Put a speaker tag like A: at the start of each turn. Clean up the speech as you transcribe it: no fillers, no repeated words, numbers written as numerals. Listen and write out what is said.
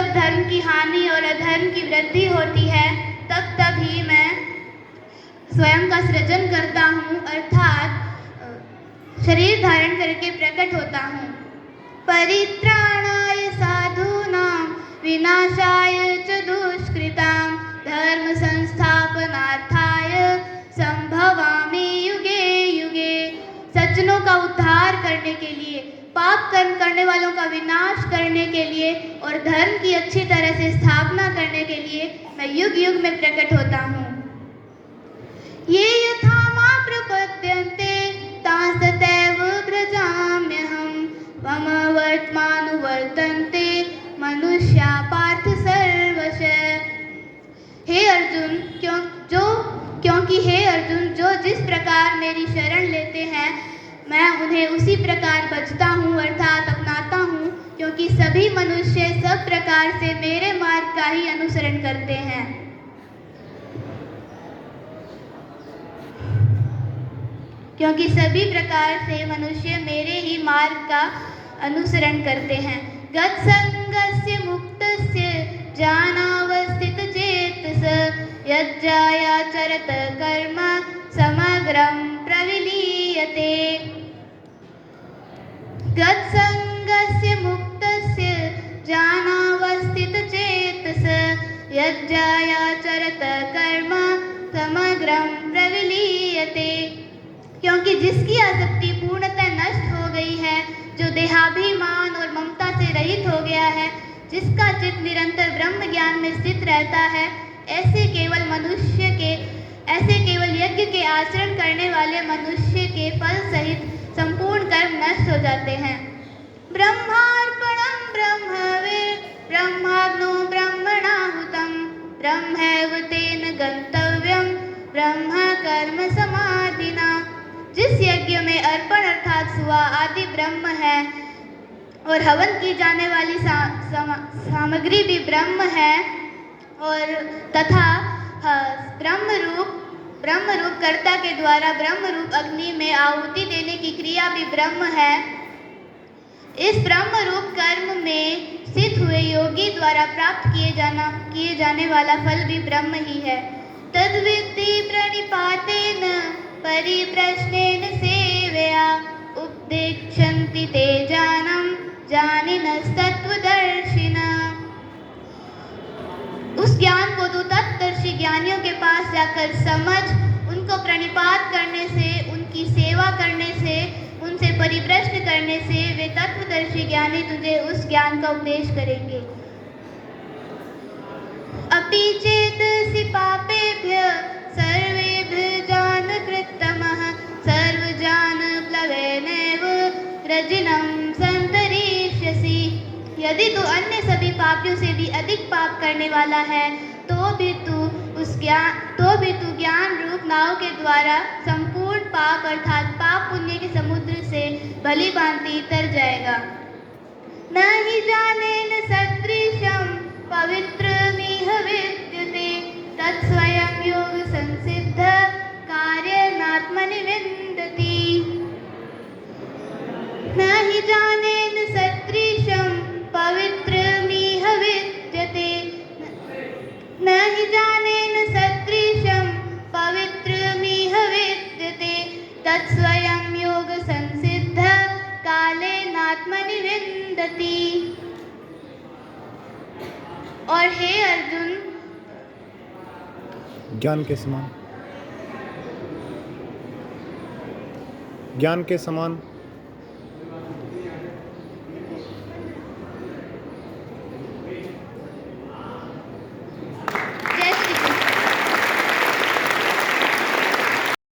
A: जब धर्म की हानि और अधर्म की वृद्धि होती है तब ही मैं स्वयं का सृजन करता हूँ, अर्थात शरीर धारण करके प्रकट होता हूँ। परित्राणाय साधूनां विनाशाय च दुष्कृतां धर्म संस्थापनार्थाय संभवामि युगे युगे। सज्जनों का उद्धार करने के लिए, पाप कर्म करने वालों का विनाश करने के लिए और धर्म की अच्छी तरह से स्थापना करने के लिए मैं युग युग में प्रकट होता हूँ। ये यथा मां प्रपद्यन्ते तांस्तैव व्रजाम्यहम् मम वर्त्मानुवर्तन्ते मनुष्या पार्थ सर्वशः। हे अर्जुन, क्योंकि हे अर्जुन, जो जिस प्रकार मेरी शरण लेते हैं मैं उन्हें उसी प्रकार बचता हूँ, अर्थात अपनाता हूँ, क्योंकि सभी मनुष्य सब प्रकार से मेरे मार्ग का ही अनुसरण करते हैं। क्योंकि सभी प्रकार से मनुष्य मेरे ही मार्ग का अनुसरण करते हैं। गतसंगस्य मुक्तस्य ज्ञानावस्थित चेतसः यज्जायाचरत कर्म समग्रं प्रविलीयते। गतसंगस्य मुक्तस्य ज्ञानावस्थित चेतसः यज्जायाचरत कर्म समग्रं प्रविलीयते। क्योंकि जिसकी आसक्ति पूर्णतः नष्ट हो गई है, जो देहाभिमान और ममता से रहित हो गया है, जिसका चित्त निरंतर ब्रह्म ज्ञान में स्थित रहता है, ऐसे केवल यज्ञ के आचरण करने वाले मनुष्य के फल सहित संपूर्ण कर्म नष्ट हो जाते हैं। ब्रह्मार्पणं ब्रह्मवेद ब्रह्माग्नो ब्रह्मणाहुतं ब्रह्मैव तेन गंतव्यं ब्रह्म कर्म समाधिना। जिस यज्ञ में अर्पण अर्थात सुआ आदि ब्रह्म है और हवन की जाने वाली सामग्री भी ब्रह्म है और तथा ब्रह्म रूप कर्ता के द्वारा ब्रह्म रूप अग्नि में आहुति देने की क्रिया भी ब्रह्म है, इस ब्रह्म रूप कर्म में स्थित हुए योगी द्वारा प्राप्त किए जाने वाला फल भी ब्रह्म ही है। तद्विद्धि प्रणिपातेन परिप्रश्नेन सेवया उपदिक्षन्ति ते जानम् जानिनस्तत्त्वदर्शिनः। उस ज्ञान को तू तत्दर्शी ज्ञानियों के पास जाकर समझ, उनको प्रणिपात करने से, उनकी सेवा करने से, उनसे परिप्रश्न करने से वे तत्वदर्शी ज्ञानी तुझे उस ज्ञान का उपदेश करेंगे। अपि चेतसि पापेभ्यः सर्वेभ्यः जानकृत्तमः सर्वजानप्लवेनैव रजिनं सन्तरिष्यसि। यदि तू अन्य सभी पापियों से भी अधिक पाप करने वाला है तो भी तू ज्ञान रूप नाव के द्वारा संपूर्ण पाप अर्थात पाप पुण्य के समुद्र से भली भांति तर जाएगा। न हि जानेन सदृशं पवित्रमिह विद्यते तत्स्वयं योग संसिद्ध कार्येनात्मनि विन्दति। न हि जानेन सदृशं पवित्रमिह विद्यते न हि जानेन सदृशं पवित्रमिह विद्यते तत्स्वयं योग संसिद्ध कालेनात्मनि विन्दति। और हे अर्जुन,
B: ज्ञान के समान